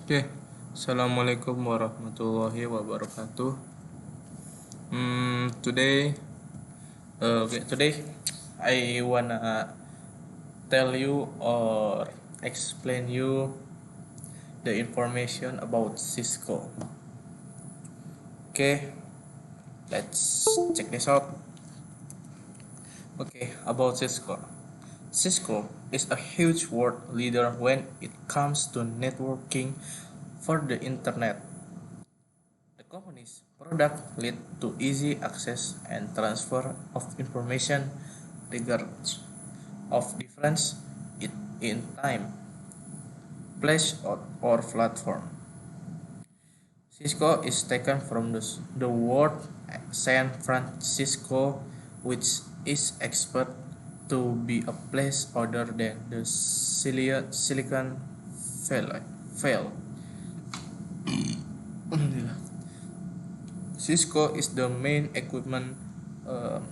Oke, Assalamualaikum warahmatullahi wabarakatuh. Today I wanna tell you or explain you the information about Cisco. Okay, let's check this out. Okay, about Cisco. Cisco is a huge world leader when it comes to networking for the internet. The company's product lead to easy access and transfer of information regardless of difference in time, place, or platform. Cisco is taken from the word San Francisco, which is expected to be a place other than the Silicon Valley. Cisco is the main equipment uh,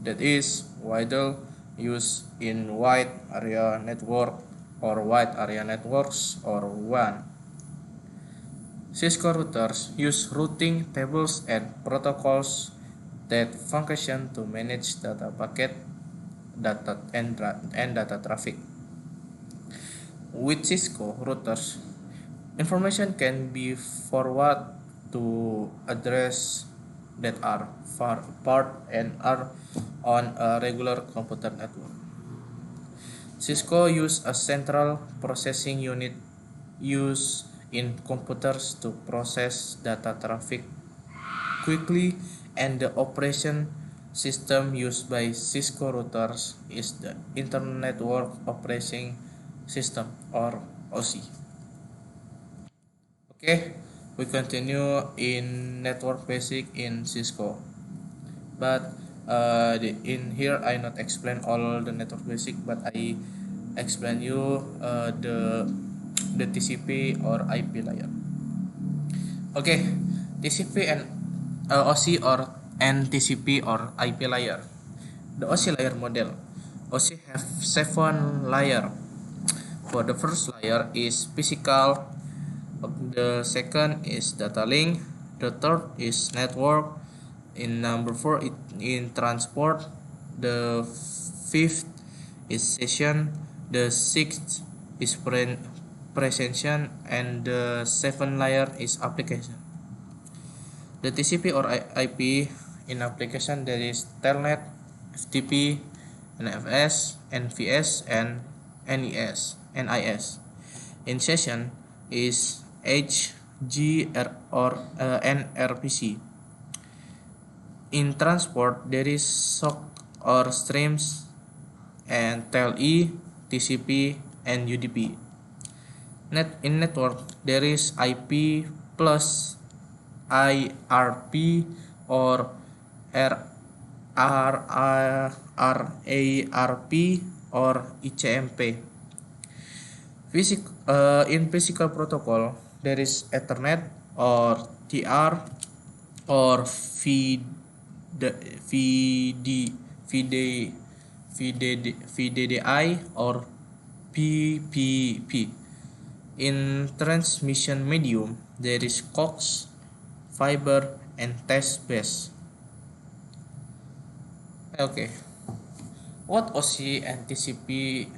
that is widely used in wide area network or wide area networks or WAN. Cisco routers use routing tables and protocols that function to manage data packet and data traffic. With Cisco routers, information can be forwarded to address that are far apart and are on a regular computer network. Cisco uses a central processing unit used in computers to process data traffic quickly, and the operation system used by Cisco routers is the Internet Network Operating System or OSI. Okay, we continue in network basic in Cisco, but in here I not explain all the network basic, but I explain you the TCP or IP layer. Okay, TCP and OC or NTCP or IP layer. The OC layer model. OC have 7 layer. For the first layer is physical, the second is data link, the third is network, in number 4 in transport, the fifth is session, the sixth is presentation, and the seventh layer is application. The TCP or IP in application there is Telnet, FTP, NFS, NVS, and NIS. In session is HGR or NRPC. In transport there is SOC or streams and TLE, TCP, and UDP. In network there is IP plus IRP or RARP or ICMP. In physical protocol there is Ethernet or TR or VDDI or PPP. In transmission medium there is coax, fiber, and test base. Okay, what OC and TCP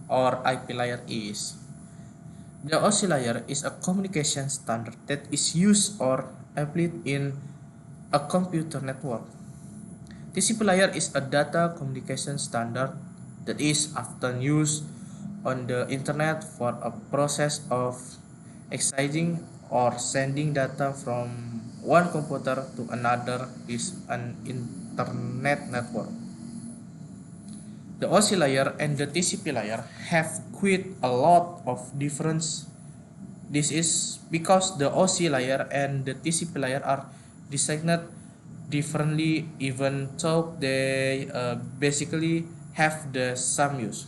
or IP layer is? The OC layer is a communication standard that is used or applied in a computer network. TCP layer is a data communication standard that is often used on the internet for a process of exchanging or sending data from one computer to another is an internet network. The OC layer and the TCP layer have quite a lot of difference. This is because the OC layer and the TCP layer are designed differently even though they basically have the same use.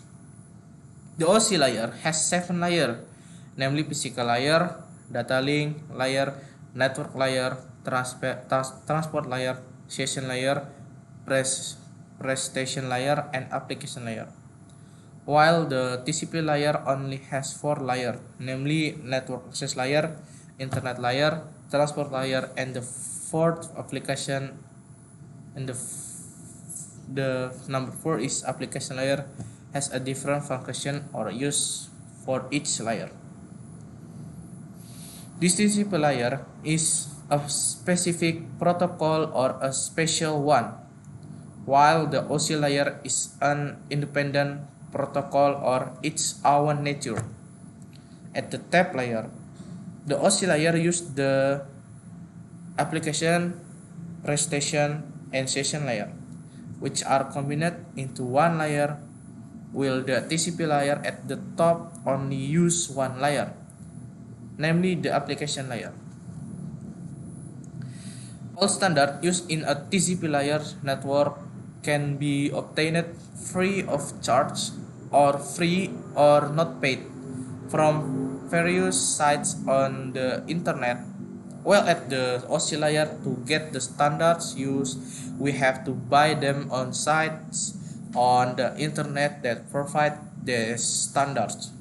The OC layer has 7 layers, namely physical layer, data link layer, network layer, transport layer, session layer, prestation layer, and application layer. while the TCP layer only has 4 layers, namely network access layer, internet layer, transport layer, and the fourth application. And the number 4 is application layer, has a different function or use for each layer. This TCP layer is a specific protocol or a special one, while the OC layer is an independent protocol or its own nature. At the tab layer, the OC layer uses the application, prestation, and session layer, which are combined into one layer, while the TCP layer at the top only use one layer, namely the application layer. All standard used in a TCP layer network can be obtained free of charge or free or not paid from various sites on the internet. Well, at the OC layer, to get the standards used, we have to buy them on sites on the internet that provide the standards.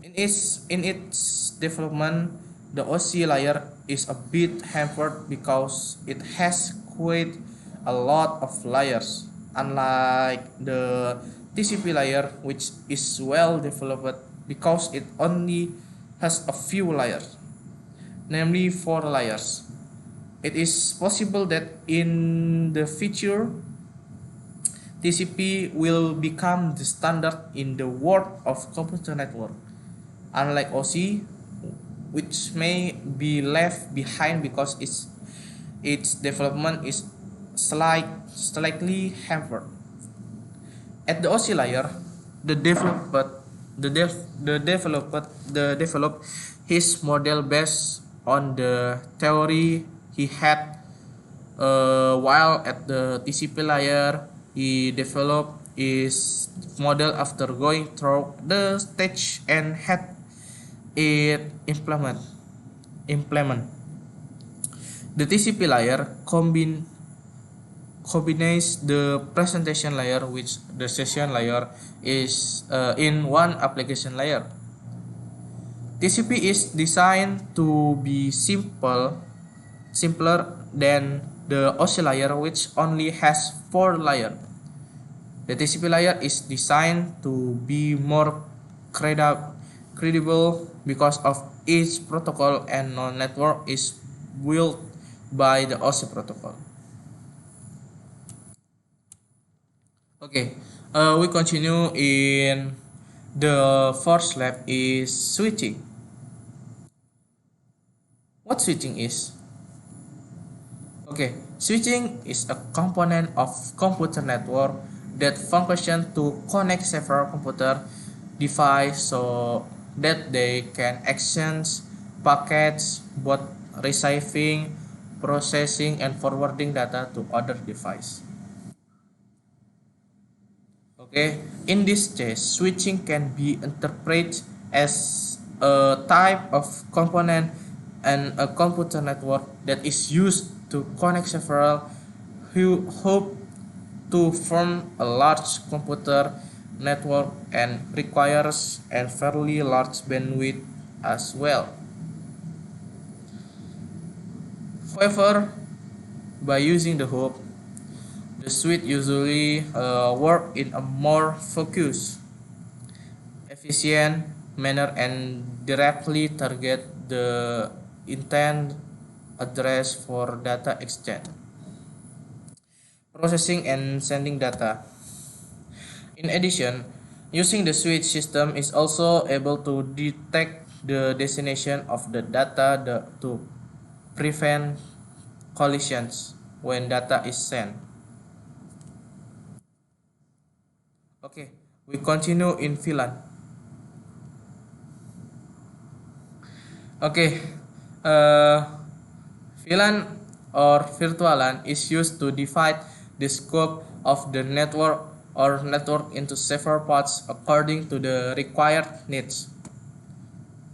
In its development, the OC layer is a bit hampered because it has quite a lot of layers, unlike the TCP layer, which is well developed because it only has a few layers, namely 4 layers. It is possible that in the future, TCP will become the standard in the world of computer network, unlike OC, which may be left behind because its development is slightly hampered. At the OC layer, the developed his model based on the theory he had, while at the TCP layer he developed his model after going through the stage and had it implement. The TCP layer combines the presentation layer with the session layer is in one application layer. TCP is designed to be simpler than the OC layer, which only has 4 layers. The TCP layer is designed to be more credible because of its protocol and network is built by the OC protocol. Okay, we continue in the fourth lab is switching. What switching is? Okay, switching is a component of computer network that functions to connect several computer devices so that they can exchange packets, both receiving, processing, and forwarding data to other devices. Okay, in this case, switching can be interpreted as a type of component and a computer network that is used to connect several hubs to form a large computer network and requires a fairly large bandwidth as well. However, by using the hub, the switch usually work in a more focused, efficient manner and directly target the intent address for data exchange, processing, and sending data. In addition, using the switch system is also able to detect the destination of the data to prevent collisions when data is sent. Okay, we continue in VLAN. Okay, VLAN or virtual LAN is used to divide the scope of the network or network into several parts according to the required needs.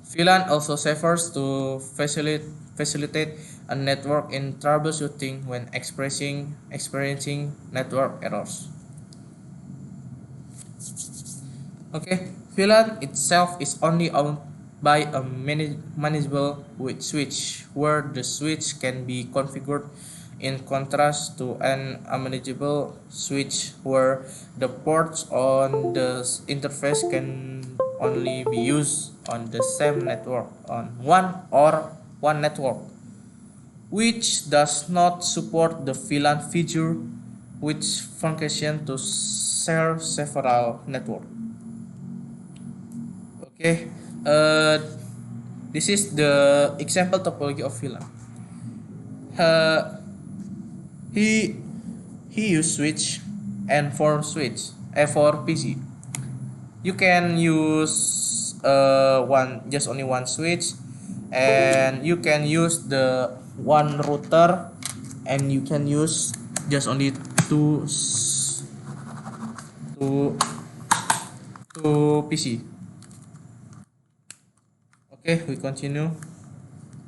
VLAN also serves to facilitate a network in troubleshooting when experiencing network errors. Okay, VLAN itself is only owned by a manageable switch, where the switch can be configured, in contrast to an unmanageable switch where the ports on the interface can only be used on the same network on one network, which does not support the VLAN feature, which function to share several networks. Okay, uh, this is the example topology of VLAN. Uh, he he use switch and for PC. You can use only one switch, and you can use the one router, and you can use just only two two two PC. Okay, we continue.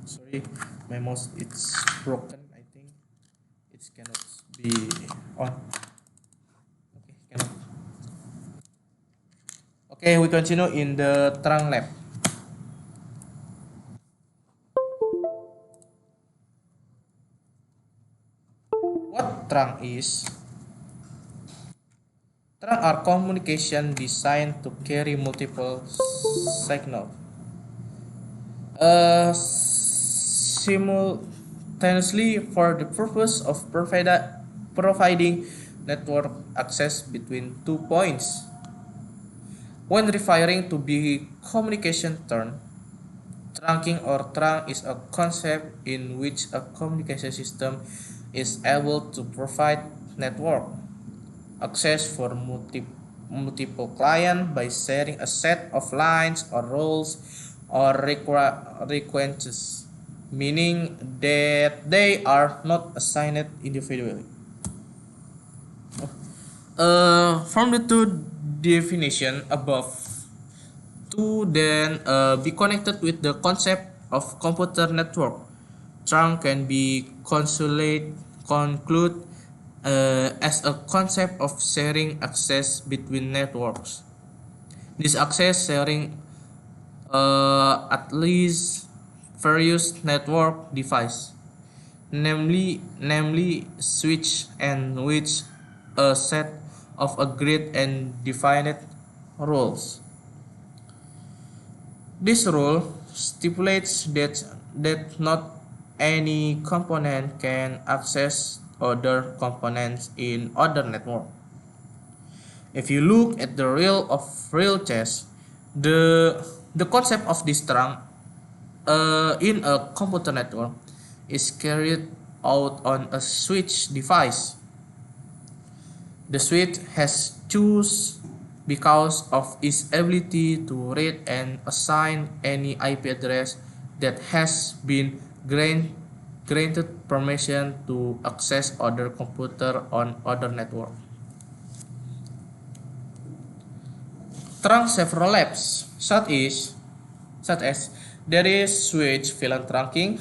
Sorry, my mouse it's broken. I think it cannot be on. Okay, cannot. Okay, we continue in the Trang lab. What Trang is? Trang are communication designed to carry multiple signals simultaneously for the purpose of providing network access between 2 points. When referring to the communication term, trunking or trunk is a concept in which a communication system is able to provide network access for multiple clients by sharing a set of lines or roles or requests, meaning that they are not assigned individually. From the two definition above, to then be connected with the concept of computer network, trunk can be conclude as a concept of sharing access between networks. This access sharing at least various network device, namely switch and which a set of agreed and defined rules. This rule stipulates that not any component can access other components in other network. If you look at the real chess, the concept of this trunk in a computer network is carried out on a switch device. The switch has choose because of its ability to read and assign any IP address that has been granted permission to access other computer on other network. Trunk several labs, such as there is switch VLAN trunking,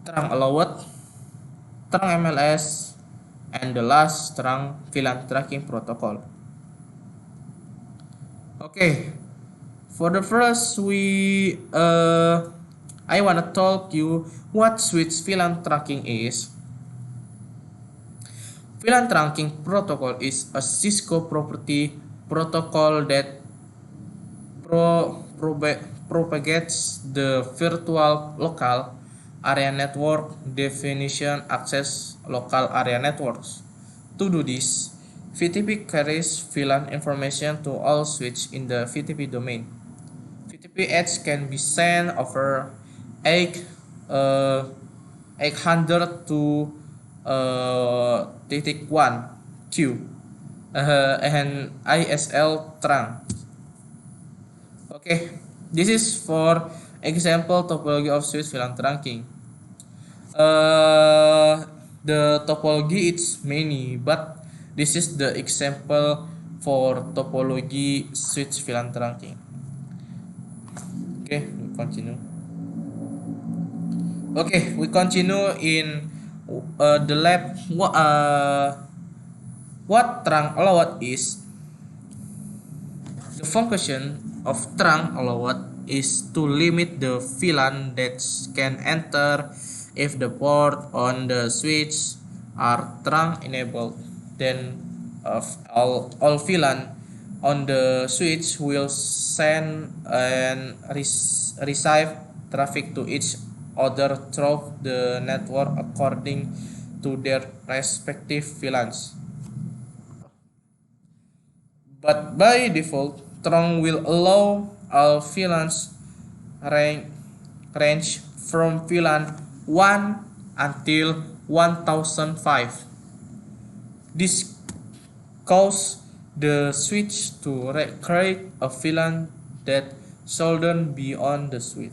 trunk allowed, trunk MLS, and the last trunk VLAN trunking protocol. Okay, for the first I wanna talk you what switch VLAN trunking is. VLAN trunking protocol is a Cisco property protocol that propagates the virtual local area network definition access local area networks. To do this, VTP carries VLAN information to all switches in the VTP domain. VTP edge can be sent over 800 to 1 Q and ISL trunk. Okay, this is for example topology of switch VLAN trunking. The topology it's many, but this is the example for topology switch VLAN trunking. Okay, we continue. Okay, we continue in the lab. What trunk allowed is function of trunk allowed is to limit the VLAN that can enter if the port on the switch are trunk enabled. Then all VLAN on the switch will send and receive traffic to each other through the network according to their respective VLANs. But by default, trunk will allow all VLANs range from VLAN 1 until 1005. This causes the switch to create a VLAN that shouldn't be on the switch.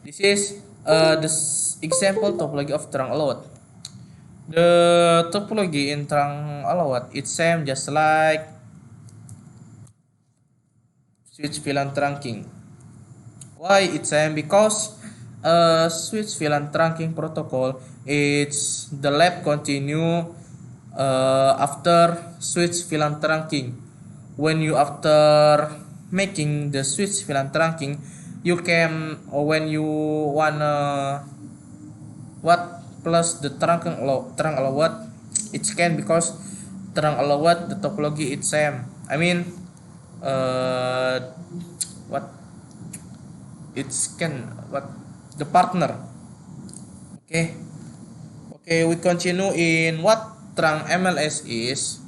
This is the example topology of trunk allowed. The topology in trunk allowed it's same just like switch VLAN trunking. Why it's same? Because switch VLAN trunking protocol it's the lab continue after switch VLAN trunking. When you after making the switch VLAN trunking, you can when you wanna what plus the trunk allowed it can because trunk allowed the topology it's same. I mean what it's can what the partner. Okay, we continue in what trunk MLS is.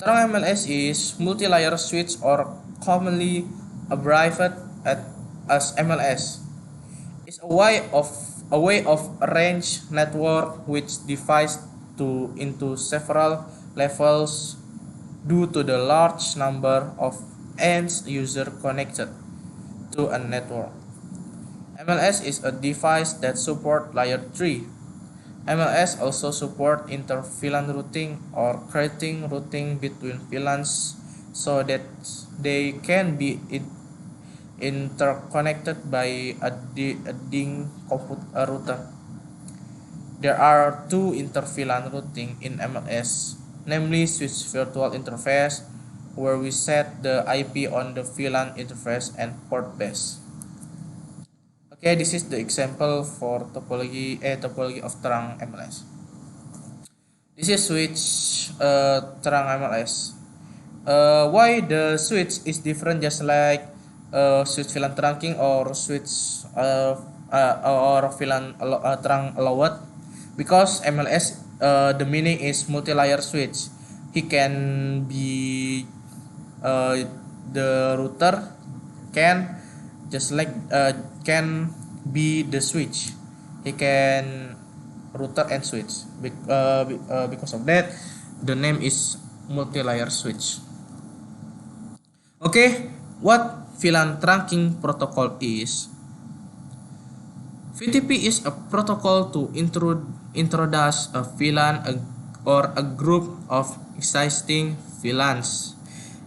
Trunk MLS is multi-layer switch or commonly abbreviated as MLS. It's a way of arranged network which divides into several levels due to the large number of end user connected to a network. MLS is a device that supports layer 3. MLS also supports inter-VLAN routing or creating routing between VLANs so that they can be interconnected by a router. There are two inter-VLAN routing in MLS, namely switch virtual interface, where we set the IP on the VLAN interface, and port base. Okay, this is the example for topology of trunk MLS. This is switch trunk MLS. Why the switch is different, just like switch VLAN trunking or switch or VLAN trunk allowed? Because MLS the meaning is multi-layer switch. He can be the router can just like can be the switch. He can router and switch. Because of that, the name is multi-layer switch. Okay, what VLAN trunking protocol is? VTP is a protocol to introduce a VLAN or a group of existing VLANs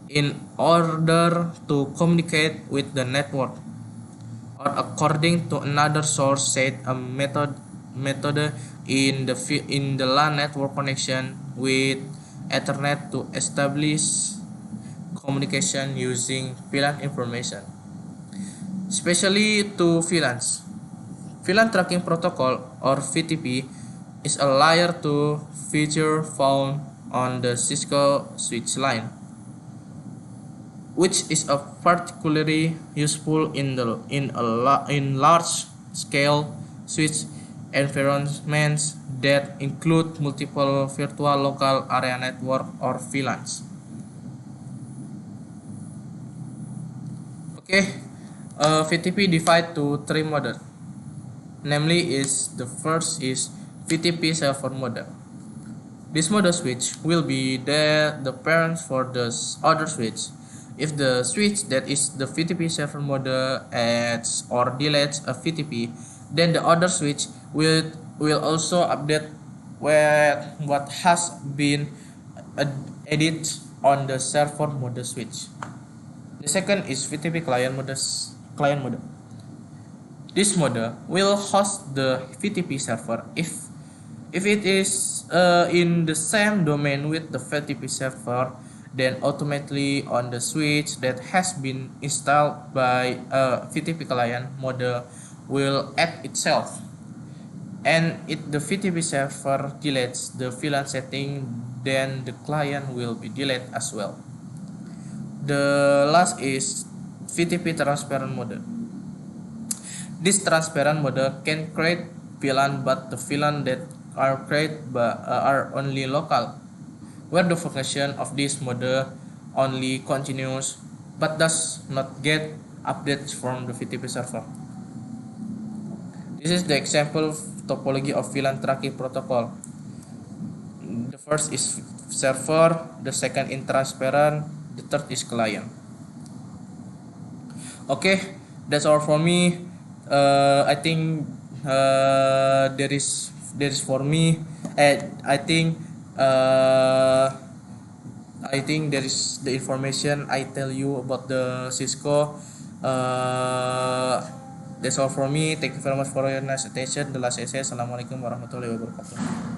in order to communicate with the network, or according to another source said a method in the LAN network connection with Ethernet to establish communication using VLAN information, especially to VLANs. VLAN trunking protocol or VTP is a layer 2 feature found on the Cisco switch line, which is particularly useful in large scale switch environments that include multiple virtual local area network or VLANs. Okay, VTP divided to three models. Namely, the first is VTP server model. This model switch will be the parent for the other switch. If the switch that is the VTP server model adds or deletes a VTP, then the other switch will also update what has been added on the server model switch. The second is VTP client model. This model will host the VTP server if it is in the same domain with the VTP server. then automatically on the switch that has been installed by a VTP client, model will add itself. And if the VTP server deletes the VLAN setting, then the client will be deleted as well. The last is VTP transparent mode. This transparent mode can create VLAN, but the VLAN that are created are only local, where the function of this mode only continues but does not get updates from the VTP server. This is the example topology of VLAN tracking protocol. The first is server, the second is transparent, the third is client. Okay, that's all for me. I think there is for me. I think there is the information I tell you about the Cisco. That's all for me. Thank you very much for your nice attention. The last essay. Assalamualaikum warahmatullahi wabarakatuh.